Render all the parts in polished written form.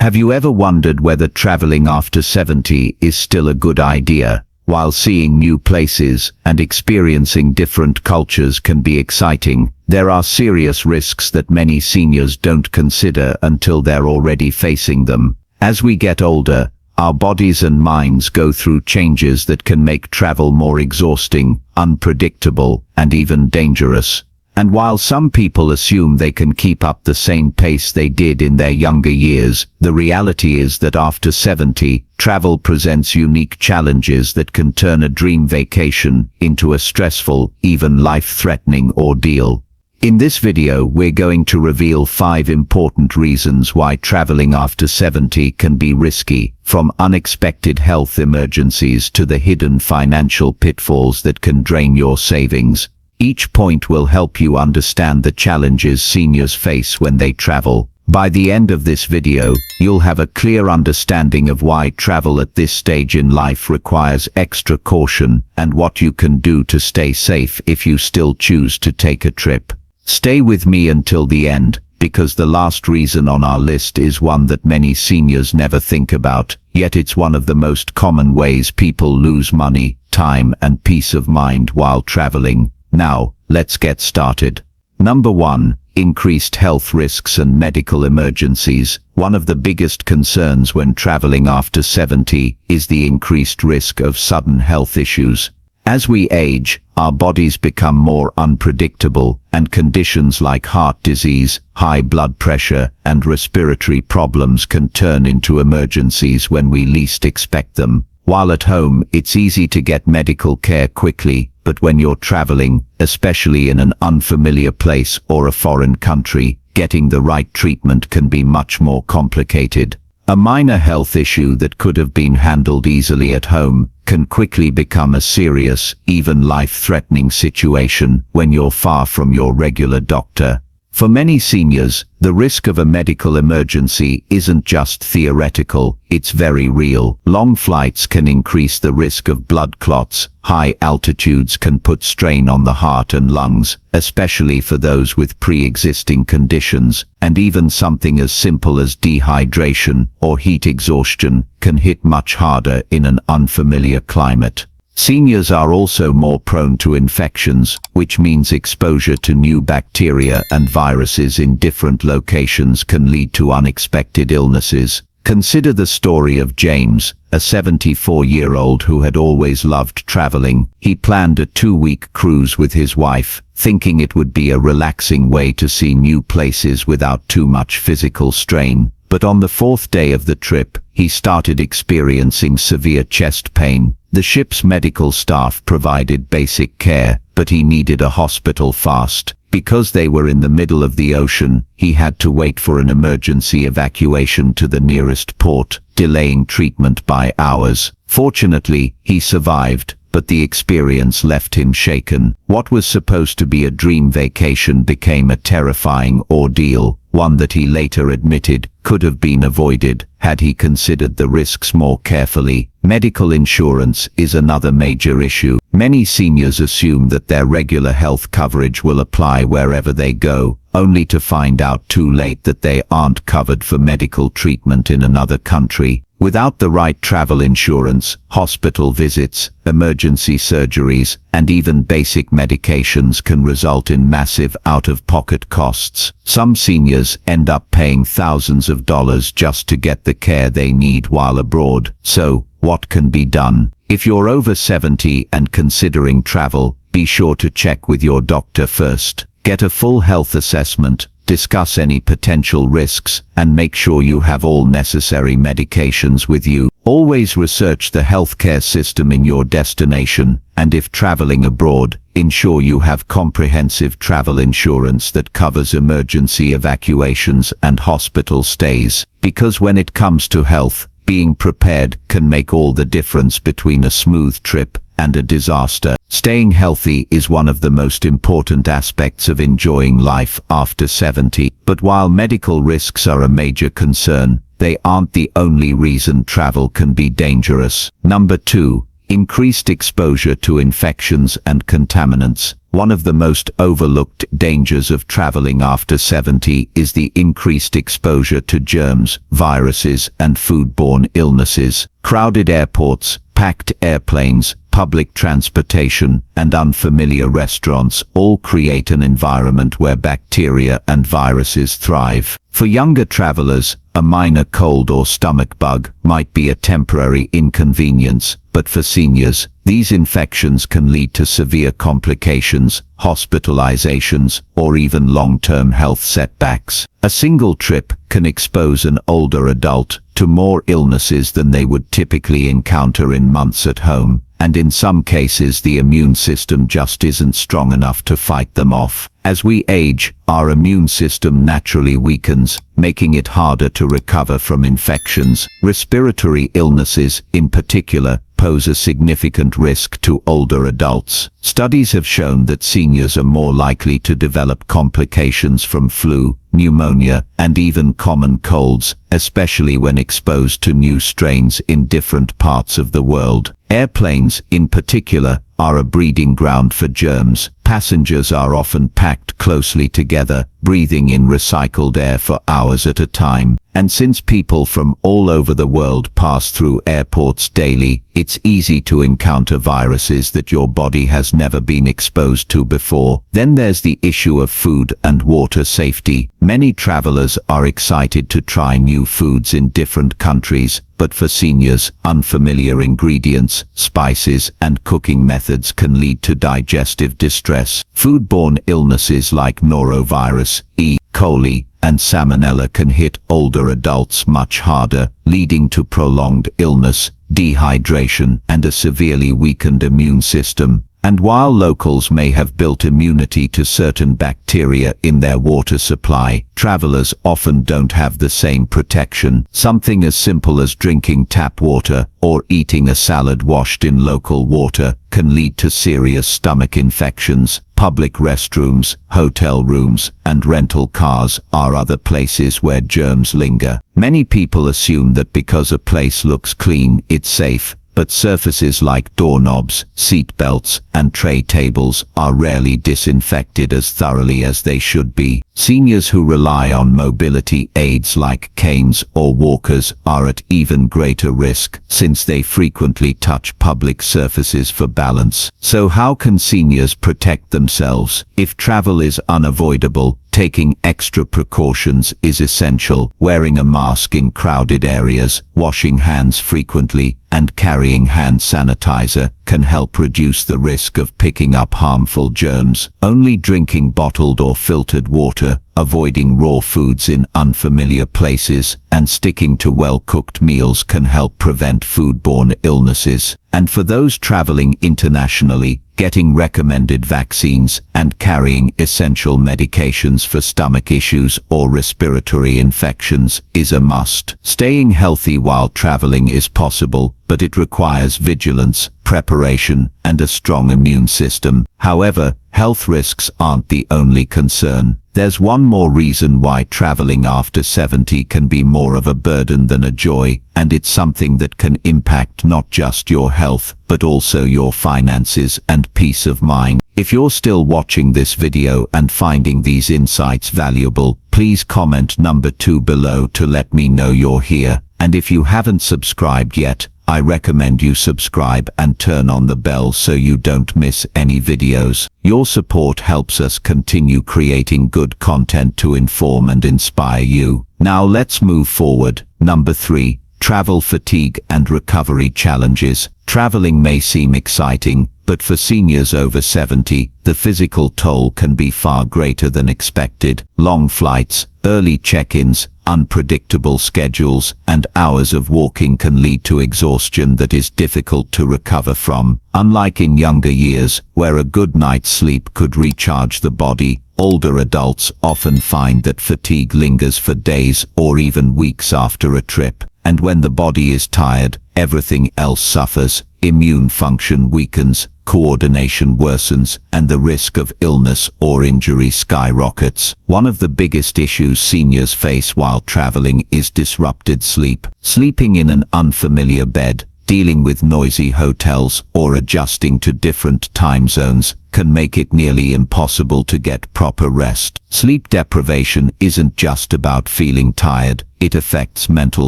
Have you ever wondered whether traveling after 70 is still a good idea? While seeing new places and experiencing different cultures can be exciting, there are serious risks that many seniors don't consider until they're already facing them. As we get older, our bodies and minds go through changes that can make travel more exhausting, unpredictable, and even dangerous. And while some people assume they can keep up the same pace they did in their younger years, the reality is that after 70, travel presents unique challenges that can turn a dream vacation into a stressful, even life-threatening ordeal. In this video, we're going to reveal 5 important reasons why traveling after 70 can be risky, from unexpected health emergencies to the hidden financial pitfalls that can drain your savings. Each point will help you understand the challenges seniors face when they travel. By the end of this video, you'll have a clear understanding of why travel at this stage in life requires extra caution and what you can do to stay safe if you still choose to take a trip. Stay with me until the end, because the last reason on our list is one that many seniors never think about, yet it's one of the most common ways people lose money, time, and peace of mind while traveling. Now, let's get started. Number 1. Increased health risks and medical emergencies. One of the biggest concerns when traveling after 70 is the increased risk of sudden health issues. As we age, our bodies become more unpredictable, and conditions like heart disease, high blood pressure, and respiratory problems can turn into emergencies when we least expect them. While at home, it's easy to get medical care quickly, but when you're traveling, especially in an unfamiliar place or a foreign country, getting the right treatment can be much more complicated. A minor health issue that could have been handled easily at home can quickly become a serious, even life-threatening situation when you're far from your regular doctor. For many seniors, the risk of a medical emergency isn't just theoretical, it's very real. Long flights can increase the risk of blood clots, high altitudes can put strain on the heart and lungs, especially for those with pre-existing conditions, and even something as simple as dehydration or heat exhaustion can hit much harder in an unfamiliar climate. Seniors are also more prone to infections, which means exposure to new bacteria and viruses in different locations can lead to unexpected illnesses. Consider the story of James, a 74-year-old who had always loved traveling. He planned a 2-week cruise with his wife, thinking it would be a relaxing way to see new places without too much physical strain. But on the 4th day of the trip, he started experiencing severe chest pain. The ship's medical staff provided basic care, but he needed a hospital fast. Because they were in the middle of the ocean, he had to wait for an emergency evacuation to the nearest port, delaying treatment by hours. Fortunately, he survived, but the experience left him shaken. What was supposed to be a dream vacation became a terrifying ordeal, one that he later admitted could have been avoided had he considered the risks more carefully. Medical insurance is another major issue. Many seniors assume that their regular health coverage will apply wherever they go, only to find out too late that they aren't covered for medical treatment in another country. Without the right travel insurance, hospital visits, emergency surgeries, and even basic medications can result in massive out-of-pocket costs. Some seniors end up paying thousands of dollars just to get the care they need while abroad. So, what can be done? If you're over 70 and considering travel, be sure to check with your doctor first. Get a full health assessment, discuss any potential risks, and make sure you have all necessary medications with you. Always research the healthcare system in your destination, and if traveling abroad, ensure you have comprehensive travel insurance that covers emergency evacuations and hospital stays. Because when it comes to health, being prepared can make all the difference between a smooth trip and a disaster. Staying healthy is one of the most important aspects of enjoying life after 70. But while medical risks are a major concern, they aren't the only reason travel can be dangerous. Number 2. Increased exposure to infections and contaminants. One of the most overlooked dangers of traveling after 70 is the increased exposure to germs, viruses, and foodborne illnesses. Crowded airports, packed airplanes, public transportation, and unfamiliar restaurants all create an environment where bacteria and viruses thrive. For younger travelers, a minor cold or stomach bug might be a temporary inconvenience, but for seniors, these infections can lead to severe complications, hospitalizations, or even long-term health setbacks. A single trip can expose an older adult to more illnesses than they would typically encounter in months at home, and in some cases the immune system just isn't strong enough to fight them off. As we age, our immune system naturally weakens, making it harder to recover from infections. Respiratory illnesses, in particular, pose a significant risk to older adults. Studies have shown that seniors are more likely to develop complications from flu, pneumonia, and even common colds, especially when exposed to new strains in different parts of the world. Airplanes, in particular, are a breeding ground for germs. Passengers are often packed closely together, breathing in recycled air for hours at a time. And since people from all over the world pass through airports daily, it's easy to encounter viruses that your body has never been exposed to before. Then there's the issue of food and water safety. Many travelers are excited to try new foods in different countries, but for seniors, unfamiliar ingredients, spices, and cooking methods can lead to digestive distress. Foodborne illnesses like norovirus, E. coli, and salmonella can hit older adults much harder, leading to prolonged illness, dehydration, and a severely weakened immune system. And while locals may have built immunity to certain bacteria in their water supply, travelers often don't have the same protection. Something as simple as drinking tap water or eating a salad washed in local water can lead to serious stomach infections. Public restrooms, hotel rooms, and rental cars are other places where germs linger. Many people assume that because a place looks clean, it's safe. But surfaces like doorknobs, seat belts, and tray tables are rarely disinfected as thoroughly as they should be. Seniors who rely on mobility aids like canes or walkers are at even greater risk, since they frequently touch public surfaces for balance. So how can seniors protect themselves? If travel is unavoidable, taking extra precautions is essential. Wearing a mask in crowded areas, washing hands frequently, and carrying hand sanitizer can help reduce the risk of picking up harmful germs. Only drinking bottled or filtered water, avoiding raw foods in unfamiliar places, and sticking to well-cooked meals can help prevent foodborne illnesses. And for those traveling internationally, getting recommended vaccines and carrying essential medications for stomach issues or respiratory infections is a must. Staying healthy while traveling is possible, but it requires vigilance, preparation, and a strong immune system. However, health risks aren't the only concern. There's one more reason why traveling after 70 can be more of a burden than a joy, and it's something that can impact not just your health, but also your finances and peace of mind. If you're still watching this video and finding these insights valuable, please comment number 2 below to let me know you're here. And if you haven't subscribed yet, I recommend you subscribe and turn on the bell so you don't miss any videos. Your support helps us continue creating good content to inform and inspire you. Now let's move forward. Number 3. Travel fatigue and recovery challenges. Traveling may seem exciting, but for seniors over 70, the physical toll can be far greater than expected. Long flights, early check-ins, unpredictable schedules, and hours of walking can lead to exhaustion that is difficult to recover from. Unlike in younger years, where a good night's sleep could recharge the body, older adults often find that fatigue lingers for days or even weeks after a trip. And when the body is tired, everything else suffers. Immune function weakens, coordination worsens, and the risk of illness or injury skyrockets. One of the biggest issues seniors face while traveling is disrupted sleep. Sleeping in an unfamiliar bed, Dealing with noisy hotels or adjusting to different time zones can make it nearly impossible to get proper rest. Sleep deprivation isn't just about feeling tired. It affects mental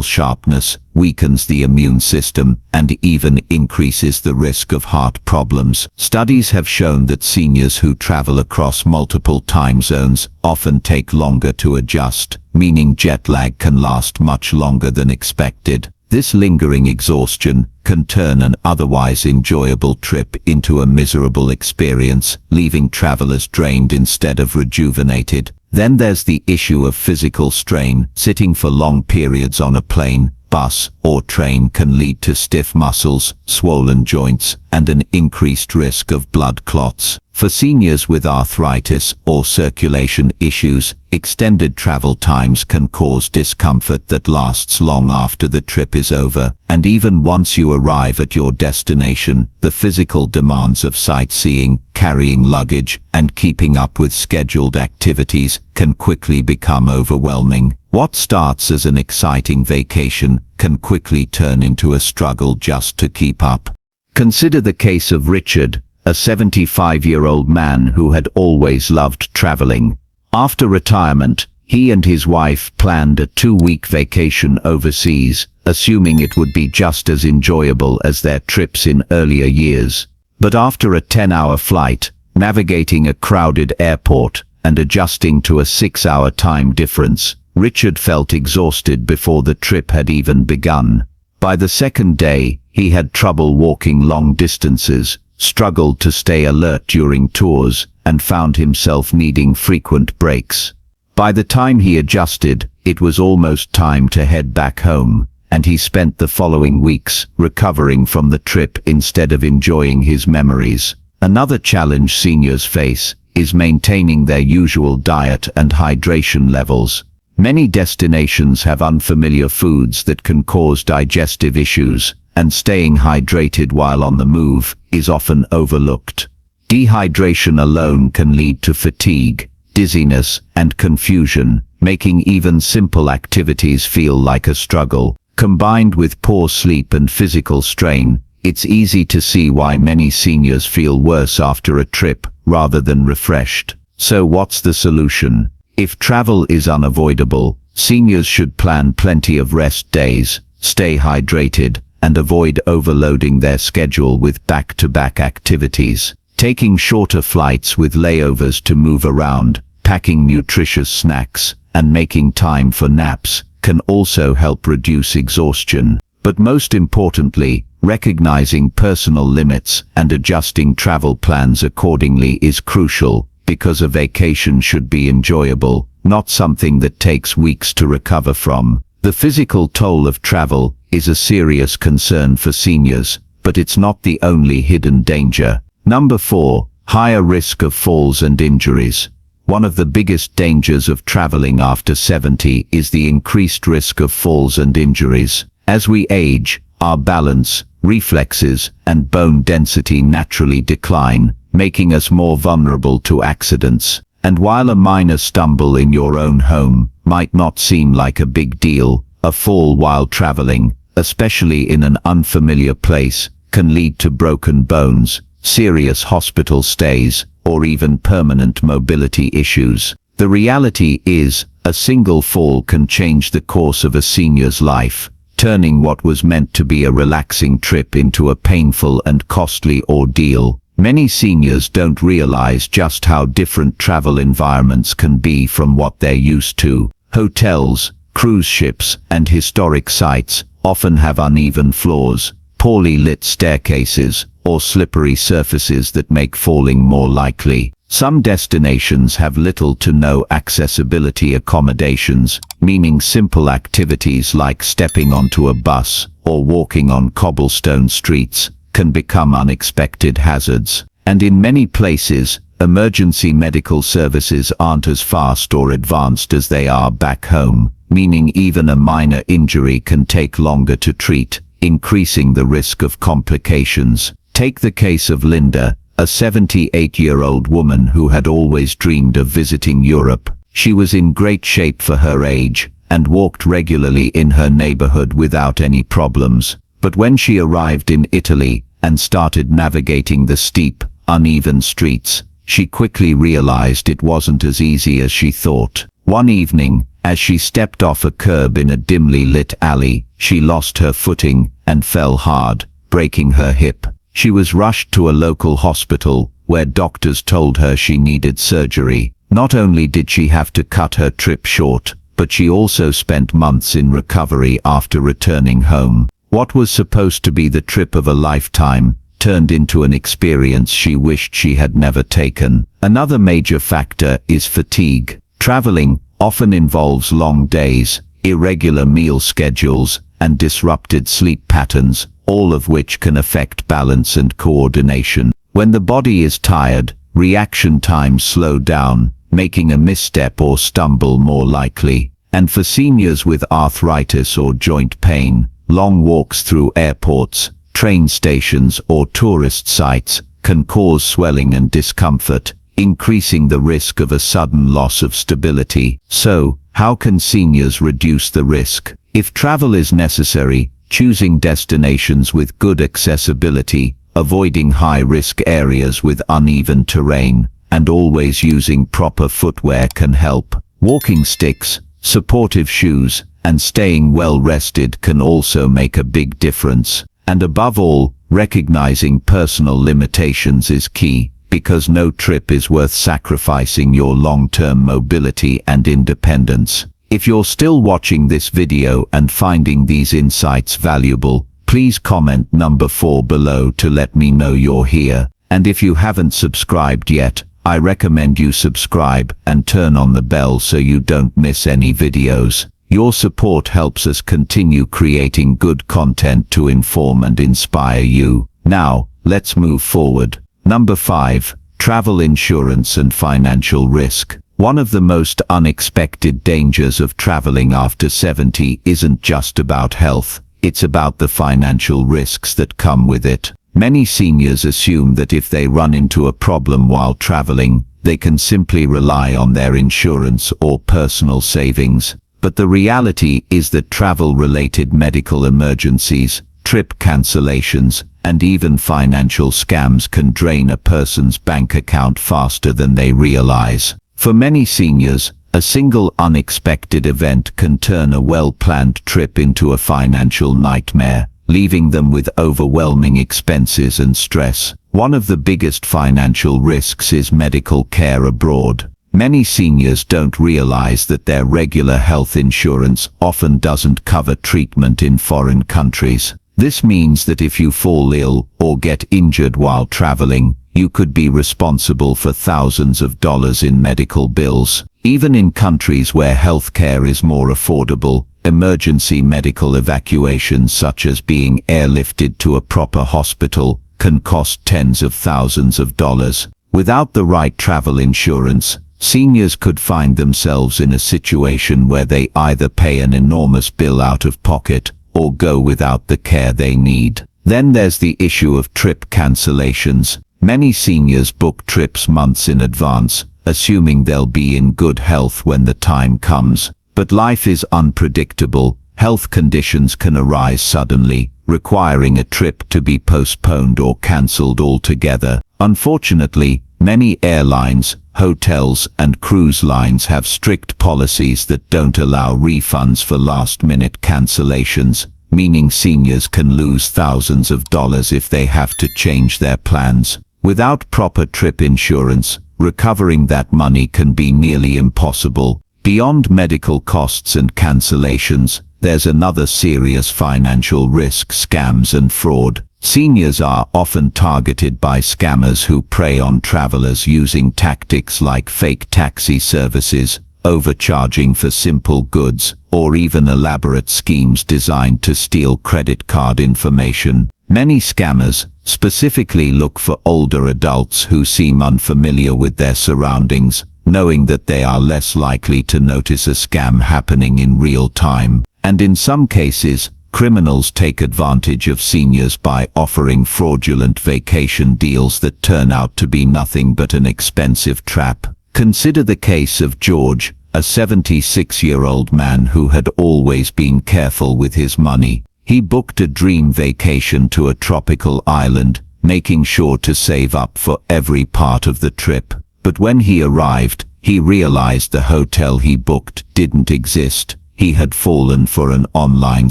sharpness, weakens the immune system, and even increases the risk of heart problems. Studies have shown that seniors who travel across multiple time zones often take longer to adjust, meaning jet lag can last much longer than expected. This lingering exhaustion can turn an otherwise enjoyable trip into a miserable experience, leaving travelers drained instead of rejuvenated. Then there's the issue of physical strain. Sitting for long periods on a plane, bus, or train can lead to stiff muscles, swollen joints, and an increased risk of blood clots. For seniors with arthritis or circulation issues, extended travel times can cause discomfort that lasts long after the trip is over. And even once you arrive at your destination, the physical demands of sightseeing, carrying luggage, and keeping up with scheduled activities can quickly become overwhelming. What starts as an exciting vacation can quickly turn into a struggle just to keep up. Consider the case of Richard, a 75-year-old man who had always loved traveling. After retirement, he and his wife planned a 2-week vacation overseas, assuming it would be just as enjoyable as their trips in earlier years. But after a 10-hour flight, navigating a crowded airport, and adjusting to a 6-hour time difference, Richard felt exhausted before the trip had even begun. By the second day, he had trouble walking long distances, struggled to stay alert during tours, and found himself needing frequent breaks. By the time he adjusted, it was almost time to head back home, and he spent the following weeks recovering from the trip instead of enjoying his memories. Another challenge seniors face is maintaining their usual diet and hydration levels. Many destinations have unfamiliar foods that can cause digestive issues, and staying hydrated while on the move is often overlooked. Dehydration alone can lead to fatigue, dizziness, and confusion, making even simple activities feel like a struggle. Combined with poor sleep and physical strain, it's easy to see why many seniors feel worse after a trip rather than refreshed. So what's the solution? If travel is unavoidable, seniors should plan plenty of rest days, stay hydrated, and avoid overloading their schedule with back-to-back activities. Taking shorter flights with layovers to move around, packing nutritious snacks, and making time for naps can also help reduce exhaustion. But most importantly, recognizing personal limits and adjusting travel plans accordingly is crucial, because a vacation should be enjoyable, not something that takes weeks to recover from. The physical toll of travel is a serious concern for seniors, but it's not the only hidden danger. Number 4, higher risk of falls and injuries. One of the biggest dangers of traveling after 70 is the increased risk of falls and injuries. As we age, our balance, reflexes, and bone density naturally decline, making us more vulnerable to accidents. And while a minor stumble in your own home might not seem like a big deal, a fall while traveling, especially in an unfamiliar place, can lead to broken bones, serious hospital stays, or even permanent mobility issues. The reality is, a single fall can change the course of a senior's life, turning what was meant to be a relaxing trip into a painful and costly ordeal. Many seniors don't realize just how different travel environments can be from what they're used to. Hotels, cruise ships, and historic sites often have uneven floors, poorly lit staircases, or slippery surfaces that make falling more likely. Some destinations have little to no accessibility accommodations, meaning simple activities like stepping onto a bus or walking on cobblestone streets can become unexpected hazards. And in many places, emergency medical services aren't as fast or advanced as they are back home, meaning even a minor injury can take longer to treat, increasing the risk of complications. Take the case of Linda, a 78-year-old woman who had always dreamed of visiting Europe. She was in great shape for her age, and walked regularly in her neighborhood without any problems. But when she arrived in Italy and started navigating the steep, uneven streets, she quickly realized it wasn't as easy as she thought. One evening, as she stepped off a curb in a dimly lit alley, she lost her footing and fell hard, breaking her hip. She was rushed to a local hospital, where doctors told her she needed surgery. Not only did she have to cut her trip short, but she also spent months in recovery after returning home. What was supposed to be the trip of a lifetime turned into an experience she wished she had never taken. Another major factor is fatigue. Traveling often involves long days, irregular meal schedules, and disrupted sleep patterns, all of which can affect balance and coordination. When the body is tired, reaction times slow down, making a misstep or stumble more likely. And for seniors with arthritis or joint pain, long walks through airports, train stations, or tourist sites can cause swelling and discomfort, increasing the risk of a sudden loss of stability. So, how can seniors reduce the risk? If travel is necessary, choosing destinations with good accessibility, avoiding high-risk areas with uneven terrain, and always using proper footwear can help. Walking sticks, supportive shoes, and staying well rested can also make a big difference. And above all, recognizing personal limitations is key, because no trip is worth sacrificing your long-term mobility and independence. If you're still watching this video and finding these insights valuable, please comment number 4 below to let me know you're here. And if you haven't subscribed yet, I recommend you subscribe and turn on the bell so you don't miss any videos. Your support helps us continue creating good content to inform and inspire you. Now, let's move forward. Number 5. Travel insurance and financial risk. One of the most unexpected dangers of traveling after 70 isn't just about health, it's about the financial risks that come with it. Many seniors assume that if they run into a problem while traveling, they can simply rely on their insurance or personal savings. But the reality is that travel-related medical emergencies, trip cancellations, and even financial scams can drain a person's bank account faster than they realize. For many seniors, a single unexpected event can turn a well-planned trip into a financial nightmare, leaving them with overwhelming expenses and stress. One of the biggest financial risks is medical care abroad. Many seniors don't realize that their regular health insurance often doesn't cover treatment in foreign countries. This means that if you fall ill or get injured while traveling, you could be responsible for thousands of dollars in medical bills. Even in countries where healthcare is more affordable, emergency medical evacuations such as being airlifted to a proper hospital can cost tens of thousands of dollars. Without the right travel insurance, seniors could find themselves in a situation where they either pay an enormous bill out of pocket or go without the care they need. Then there's the issue of trip cancellations. Many seniors book trips months in advance, assuming they'll be in good health when the time comes. But life is unpredictable. Health conditions can arise suddenly, requiring a trip to be postponed or cancelled altogether. Unfortunately, many airlines, hotels, and cruise lines have strict policies that don't allow refunds for last-minute cancellations, meaning seniors can lose thousands of dollars if they have to change their plans. Without proper trip insurance, recovering that money can be nearly impossible. Beyond medical costs and cancellations, there's another serious financial risk: scams and fraud. Seniors are often targeted by scammers who prey on travelers using tactics like fake taxi services, overcharging for simple goods, or even elaborate schemes designed to steal credit card information. Many scammers specifically look for older adults who seem unfamiliar with their surroundings, knowing that they are less likely to notice a scam happening in real time. And in some cases, criminals take advantage of seniors by offering fraudulent vacation deals that turn out to be nothing but an expensive trap. Consider the case of George, a 76-year-old man who had always been careful with his money. He booked a dream vacation to a tropical island, making sure to save up for every part of the trip. But when he arrived, he realized the hotel he booked didn't exist. He had fallen for an online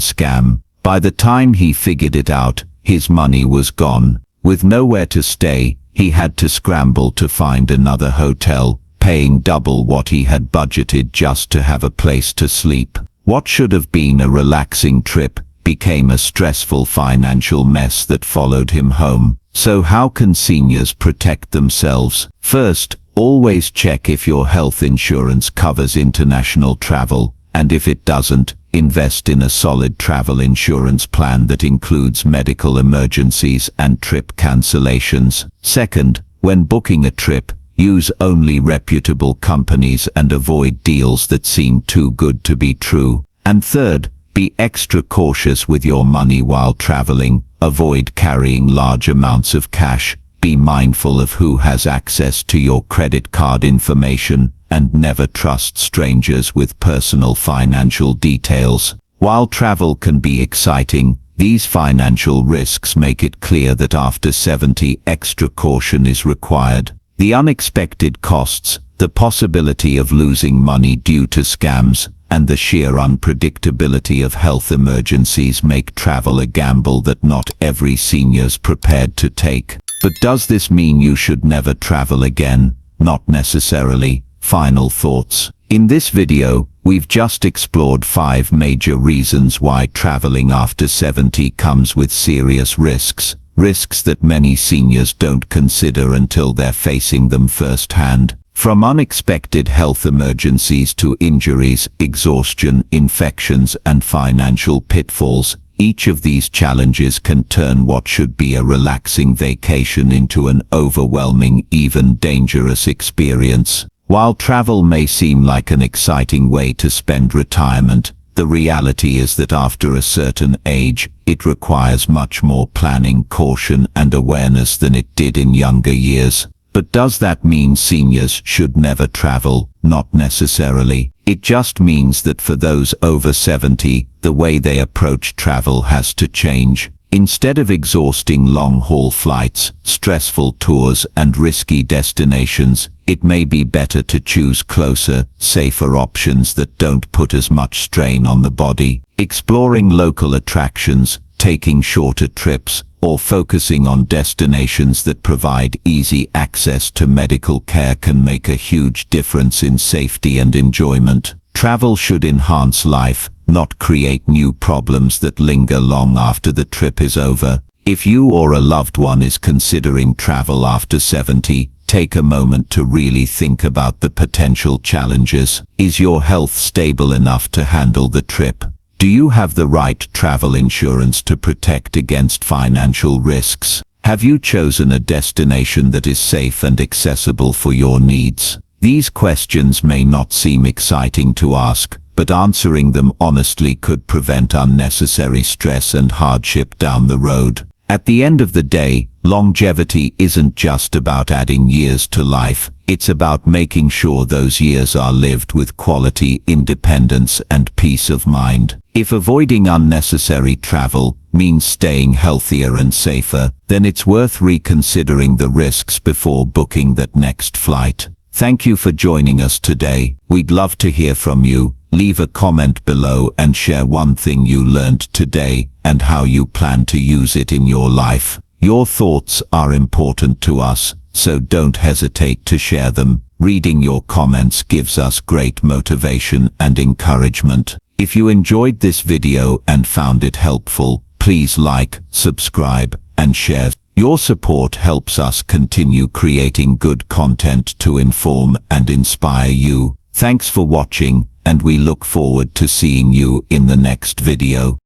scam. By the time he figured it out, his money was gone. With nowhere to stay, he had to scramble to find another hotel, paying double what he had budgeted just to have a place to sleep. What should have been a relaxing trip became a stressful financial mess that followed him home. So how can seniors protect themselves? First, always check if your health insurance covers international travel, and if it doesn't, invest in a solid travel insurance plan that includes medical emergencies and trip cancellations. Second, when booking a trip, use only reputable companies and avoid deals that seem too good to be true. And third, be extra cautious with your money while traveling. Avoid carrying large amounts of cash. Be mindful of who has access to your credit card information, and never trust strangers with personal financial details. While travel can be exciting, these financial risks make it clear that after 70, extra caution is required. The unexpected costs, the possibility of losing money due to scams, and the sheer unpredictability of health emergencies make travel a gamble that not every senior's prepared to take. But does this mean you should never travel again? Not necessarily. Final thoughts. In this video, we've just explored 5 major reasons why traveling after 70 comes with serious risks. Risks that many seniors don't consider until they're facing them firsthand. From unexpected health emergencies to injuries, exhaustion, infections, and financial pitfalls, each of these challenges can turn what should be a relaxing vacation into an overwhelming, even dangerous experience. While travel may seem like an exciting way to spend retirement, the reality is that after a certain age, it requires much more planning, caution, and awareness than it did in younger years. But does that mean seniors should never travel? Not necessarily. It just means that for those over 70, the way they approach travel has to change. Instead of exhausting long-haul flights, stressful tours, and risky destinations, it may be better to choose closer, safer options that don't put as much strain on the body. Exploring local attractions, taking shorter trips, or focusing on destinations that provide easy access to medical care can make a huge difference in safety and enjoyment. Travel should enhance life, not create new problems that linger long after the trip is over. If you or a loved one is considering travel after 70, take a moment to really think about the potential challenges. Is your health stable enough to handle the trip? Do you have the right travel insurance to protect against financial risks? Have you chosen a destination that is safe and accessible for your needs? These questions may not seem exciting to ask, but answering them honestly could prevent unnecessary stress and hardship down the road. At the end of the day, longevity isn't just about adding years to life. It's about making sure those years are lived with quality, independence, and peace of mind. If avoiding unnecessary travel means staying healthier and safer, then it's worth reconsidering the risks before booking that next flight. Thank you for joining us today. We'd love to hear from you. Leave a comment below and share one thing you learned today and how you plan to use it in your life. Your thoughts are important to us, so don't hesitate to share them. Reading your comments gives us great motivation and encouragement. If you enjoyed this video and found it helpful, please like, subscribe, and share. Your support helps us continue creating good content to inform and inspire you. Thanks for watching, and we look forward to seeing you in the next video.